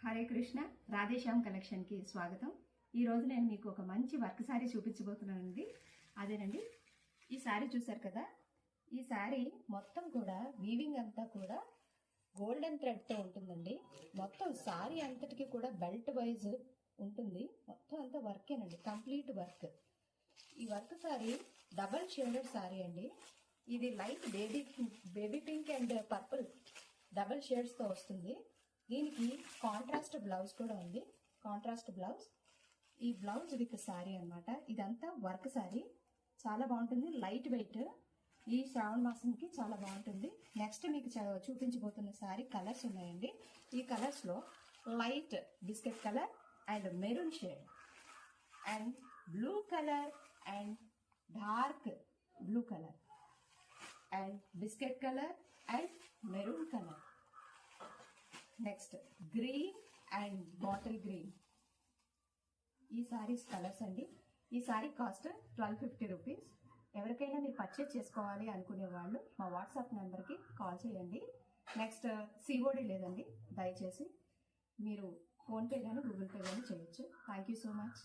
హరే కృష్ణ, రాధేశ్యామ్ కలెక్షన్కి స్వాగతం. ఈరోజు నేను మీకు ఒక మంచి వర్క్ శారీ చూపించబోతున్నానండి. అదేనండి, ఈ శారీ చూసారు కదా. ఈ శారీ మొత్తం కూడా వీవింగ్ అంతా కూడా గోల్డెన్ థ్రెడ్తో ఉంటుందండి. మొత్తం శారీ అంతటికి కూడా బెల్ట్ వైజ్ ఉంటుంది. మొత్తం అంతా వర్కేనండి, కంప్లీట్ వర్క్. ఈ work sari double shaded sari అండి. ఇది light baby pink and purple double షేడ్స్తో వస్తుంది. దీనికి కాంట్రాస్ట్ బ్లౌజ్ కూడా ఉంది. కాంట్రాస్ట్ బ్లౌజ్, ఈ బ్లౌజ్ విత్ శారీ అనమాట. ఇదంతా వర్క్ శారీ, చాలా బాగుంటుంది. లైట్ వెయిట్, ఈ శ్రావణ మాసంకి చాలా బాగుంటుంది. నెక్స్ట్ మీకు చూపించబోతున్న శారీ కలర్స్ ఉన్నాయండి. ఈ కలర్స్ లో light biscuit colour and maroon shade and blue colour and dark blue colour and biscuit colour and maroon colour. Next green and bottle green. ఈ సారీస్ కలర్స్ అండి. ఈ సారీ కాస్ట్ 1250 రూపీస్. ఎవరికైనా మీరు purchase చేసుకోవాలి అనుకునే వాళ్ళు మా వాట్సాప్ నెంబర్కి కాల్ చేయండి. నెక్స్ట్ సిఓడి లేదండి, దయచేసి మీరు ఫోన్పే కానీ గూగుల్ పే కానీ చేయొచ్చు. Thank you so much.